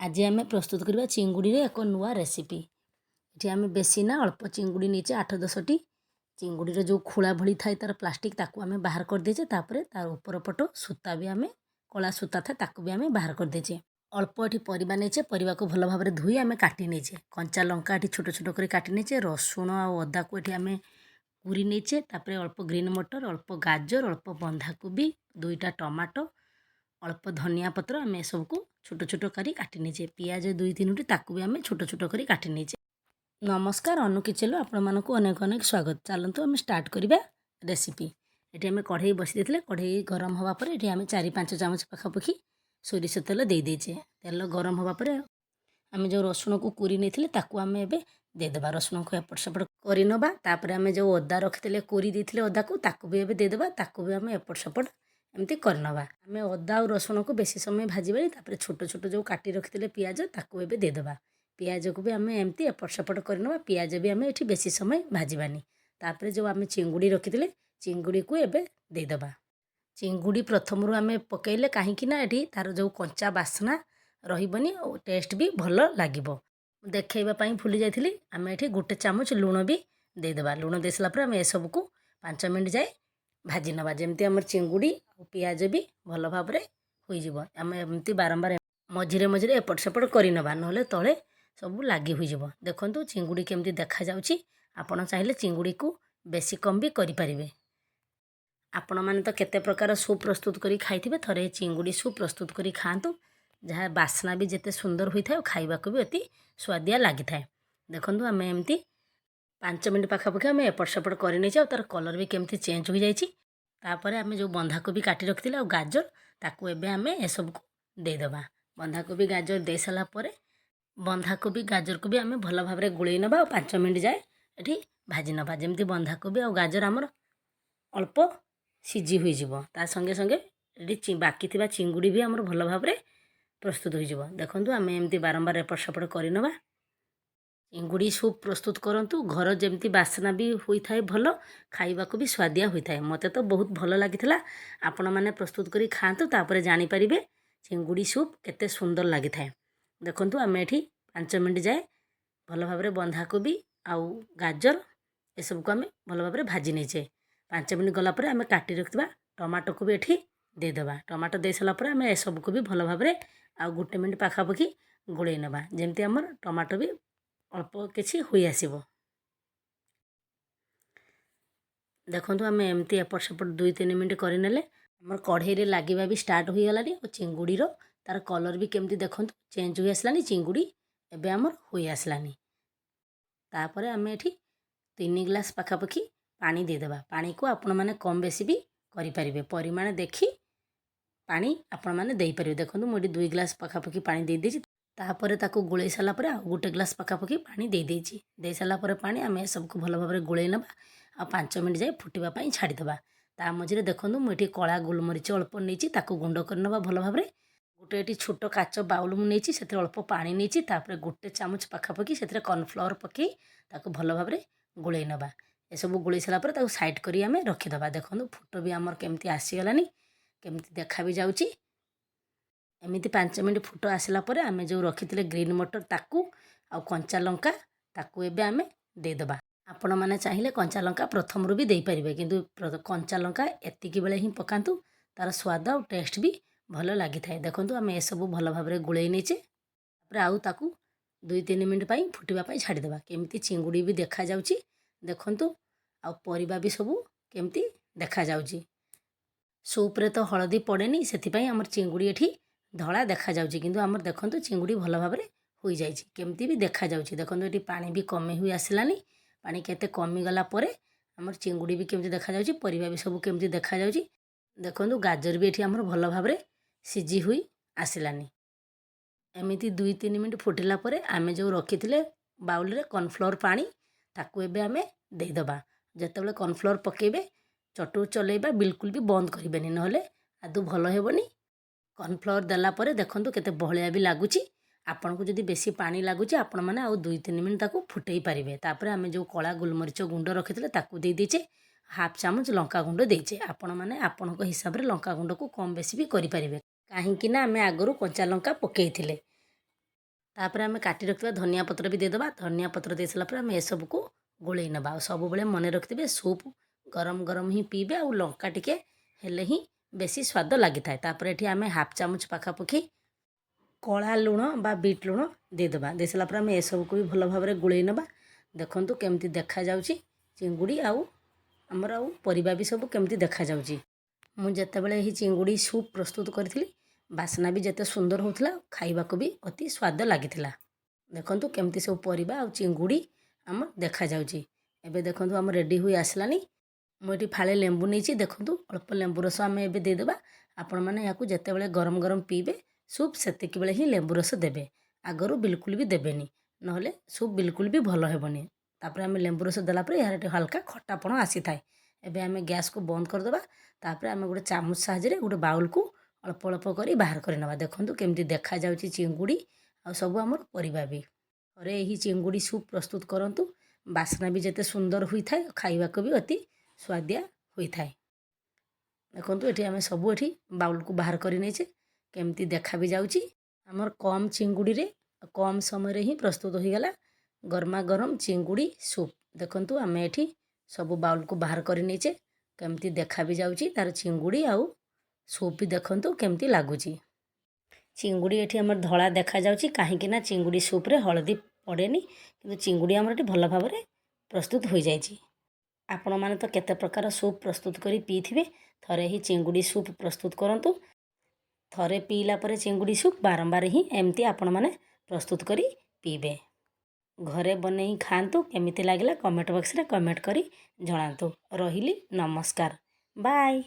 आज आम प्रस्तुत करवा चिंगुड़ी एक नुआ रेसिपी। ये आम बेसी ना अल्प चिंगुड़ी नीचे 8-10टी चिंगुड़ी जो खोला भली थाए तार प्लास्टिक ताकू आम बाहर कर देचे। तापर तार ऊपर पट सूता भी आम कला सूता था ताकू भी आम बाहर कर देचे। अल्प ये परिबा नेचे परिबा को भल भाव धोई आम काटी नेचे। कंचा लंका ये छोट छोट कर काटी नेचे। रसुण और अदा को ये आम पूरी नेचे। तापर अल्प ग्रीन मटर, अल्प गाजर, अल्प बंधाकोबी, 2टा टमाटो, अल्प धनिया पत्र आम सबको छोट छोट करी काटी नेचे। पियाज 2-3टी ताकू भी आम छोट छोट करी काटी नेचे। नमस्कार, अनु किचेन आपण मानक अनेक अनेक स्वागत। चलतु आम स्टार्ट करवा रेसिपी। ये आम कढ़ई बसी देते। कढ़ई गरम हवा पर ये आम 4-5 चामच पाखापाखि सोरिष तेल दे देचे। तेल गरम हवा पर आम जो रसुण को कुरी नहीं ताकू आम एबे देदेबा। रसुण को एपट सेपट करनवा। तापर आम जो अदा रखी कोरी देते अदा को ताकू भी एबे देदेबा। ताकू भी आम एपट सेपट एमती करनवा। आम अदा और रसुण को बेसी समय भाजबानी। तापर छोट छोट जो काटी रखी पियाज ताकू एबे देदेबा। पियाज को भी आम एमती एपट सेपट करनवा। पियाज भी आम ये बेसी समय भाजबानी। तापर जो आम चिंगुड़ी रखी चिंगुड़ी को एबे देदेबा। चिंगुड़ी प्रथम आम पकईले कहीं ये तार जो कंचा बास्ना रही टेस्ट भी भल लगे। देखा भूली जाइली। आम ये 1 चामच लुण भी देदेबा। लुण दे सारापर आम सब को 5 मिनट जाए भाजी नवा। जमती आम चिंगुड़ी और पियाज भी भल भाव हो आम एमती बारंबार मझिरे मझिरे एपट सेपट करनवा। ना तले सब लगी हो। देखो चिंगुड़ी केमती देखा जाउची। आपण चाहिए चिंगुड़ी को बेसी कम भी करें। आपण मैंने तो केते प्रकार सूप प्रस्तुत करी खाइथिबे। थरे चिंगुड़ी सूप प्रस्तुत करी खातु। जहाँ बास्ना भी जिते सुंदर होता है और खाइबा को भी अति स्वादिया लगी थाए। देखो आम एमती 5 मिनट पाखापाखि आम एपट सेपट कर तार कलर भी केमती चेंज हो जाइए। तापर आम जो बंधाकोबी काटी रखी और गाजर ताकू एबे आम ए सब को देदेबा। बंधाकोबी गाजर दे सारा पर बंधाकोबी गाजर को भी आम भल भाव में गोलई नवा और 5 मिनट जाए ये भाजी नवा। जमती बंधाकोबी और गाजर आमर अल्प सीझी हो संगे संगे ये बाकी थिबा चिंगुड़ी भी आमर भल भाव में प्रस्तुत हो। देखो आम एमती बारंबार एपट सेपट करनवा। चिंगुड़ी सूप प्रस्तुत करंतु। घर जमती बास्ना भी होता है भल, खाइबा को भी स्वादिया होता है। मते तो बहुत भल लगी। आपण मैंने प्रस्तुत करी खातु। तापर जानीपारे चिंगुड़ी सूप केते सुंदर लगी थाए। देखो आम ये 5 मिनट जाए भल भाव में बंधाकोबी आउ गाजर ये सब को आम भल भाव में भाजी नेचे। 5 मिनट गलापर आम काटी रखा टमाटो को भी ये देदेबा। टमाटो दे सारापर आम ए सब को भी भल भाव में आउ 1 मिनट पाखापाखि गोलई नवा। जमती आमर टमाटो भी अल्प किसी हुई आसीबो। देखो आम एमती एपट सेपट 2-3 मिनट करनेले आमर कढ़ई लगे भी स्टार्ट हो गलानी। और चिंगुड़ी तार कलर भी केमती देखो चेंज हो आसलानी। चिंगुड़ी एबे आमर हो आसलानी। तापर आम ये 3 ग्लास पाखापाखि पानी देदेबा। पानी को आपण मैंने कम बेसी भी करें। परिमाण देखी पानी आपण मैंने देपारे। देखो मुझे 2 ग्लास पाखापाखि पानी दे दीजिए। तापर ताको गोलई सारा पर 1 ग्लास पाखापाखि पानी दे देइछि। दे सारा पर पानी आम सबको भल भाव में गोलई नवा और 5 मिनट जाए फुटवाई छाड़ीदबा। ता मझे देखो मुझे कला गोलमरीच अल्प नहीं गुंड करनवा भल भाव में। गोटे ये छोट काच बाउल मुझे से अल्प पानी नहीं। तापर 1 चामच पाखापाखि से कॉर्नफ्लावर पकई ताको भल भाव में गोलई नवा। ये सब गोलई सारा पर साइड करी आम रखीदबा। देखो फुट भी आमर केमती आसीगलानी, केमती देखा भी जाउची। एमती 5 मिनट फुट आसला पर आम जो रखी ग्रीन मटर ताकू आ कंचा लंका ताकू एबे आम देदेबा। आपण मैंने चाहिए कंचा लंका प्रथम रू भी दे पारे। किंतु कंचा लंका एतिकी बेले ही पकातु। तार स्वाद और टेस्ट भी भल लगी थाए। देखो आम ए सब भल भाव में गोलई नेचे। आउ ताकू 2-3 मिनट फुटवाई छाड़ीदबा। केमती चिंगुड़ी भी देखा जाउची। देखंतु आ परिबा भी सब केमती देखा जाउची। सूप्रे तो हलदी पड़ेनी से आमर चिंगुड़ी ये धला देखा जाउची। किंतु आमर देखंतु चिंगुड़ी भल भाव में हो जाइए। केमती भी देखा जाउची। देखंतु ये पानी भी कमी हुई आसलानी। पानी केते कमी गला परे आमर चिंगुड़ी भी केमती देखा जाउची। परिबा भी सब केमती देखा जाउची। देखंतु गाजर भी ये आमर भल भाव में सीझी हुई आसलानी। एमती 2-3 मिनट फुटिला परे आमे जो रखी बाउल रे कॉर्नफ्लोर पानी ताकू एबे आमे देदेबा। जेतेबेले कॉर्नफ्लोर पकेबे चटू चलेबा बिल्कुल भी बंद करेंगे ना आदु भल हेबनी। कॉर्नफ्लोर देला परे देखंतु केते बहलिया भी लगुच। आपन को जदि बेसी पानी लगुच आपण मैंने आउ 2-3 मिनट ताकू फुटई पारे। तापर आमे जो कला गोलमरीच गुंड रखी ताकू दे दीचे। 1/2 चामच लंका गुंड देचे। आपण मैंने आपण हिसाब से लंका गुंड को कम बेसी भी करें। कहीं आमे आगरू कंचा लंका पकईथिले। तापर आम काटी रखिଥିବା धनिया पत्र भी देदेबा। धनिया पत्र दे सारा आम एसबू को गोलई नवा। सब बेले मन रखिथे सूप गरम गरम ही पीबे आ लंका टिके हेले ही बेसी स्वाद लगी था। तापर ये आम हाफ चामच पाखापाखि कला लुण बा बीट लुण देदेबा। दे सारा आम एसबू को भी भल भाव में गोलई नवा। देखु केमती देखा जाउची चिंगुड़ी आमर आउ परिबा भी सब केमती देखा जाउची। मु जेतेबेले ही चिंगुड़ी सूप प्रस्तुत करी बास्ना भी जेते सुंदर होता खाइबा को भी अति स्वाद लगी। देखु केमती सब परिबा आ चिंगुड़ी आम देखा जाउची। एबे देखु आम रेडी हुई आसलानी। मुझे फाड़े लेंबू नहीं देखु अल्प लेंबू रस आम एबे देदेबा। आपण मैंने या जितेबाला गरम गरम पीबे सूप से बेले ही लेंबू रस देबे। आगरू बिल्कुल भी देबेनी नहले सूप बिल्कुल भी भल हेबनी। तापर आम लेंबू रस देला यार हल्का खट्टापण आसी थाए। एबे आम गैस को बंद करदेबा। तापर आम गोटे चामच साहाय्य गोटे बाउल को अल्प अल्प कर बाहर करना। देखु केमती देखा जाउची चिंगुड़ी आ सब आमर परिबा भी। अरे यही चिंगुड़ी सूप प्रस्तुत करंतु। बास्ना भी जेते सुंदर हुई थाए खाइबा को भी अति स्वादिया हुई थाए। देखु ये आम सब ये बाउल को बाहर कर नहीं केमती देखा भी जाउची। आमर कम चिंगुड़ी रे कम समय ही प्रस्तुत हो गला गरमा गरम चिंगुड़ी सूप। देखु आम ये सब बाउल को बाहर कर नहीं केमती देखा भी जाउची। तार चिंगुड़ी आउ सूप भी देखु केमती लगुच। चिंगुड़ी ये आमर धला देखा जाउची कहीं ना चिंगुड़ी सूप रे हलदी पड़ेनी कि चिंगुड़ी आमर भल भाव में प्रस्तुत हो जाए। आपण माने तो केते प्रकार सूप प्रस्तुत करी पीथिबे। थरे ही चिंगुड़ी सूप प्रस्तुत करंतु। थरे पीला परे चिंगुड़ी सूप बारंबार ही एमती आपण माने प्रस्तुत करी पीबे। घरे बने खातु केमिति लागला कमेंट बॉक्स रे कमेंट करी जणातु। रहिली नमस्कार बाय।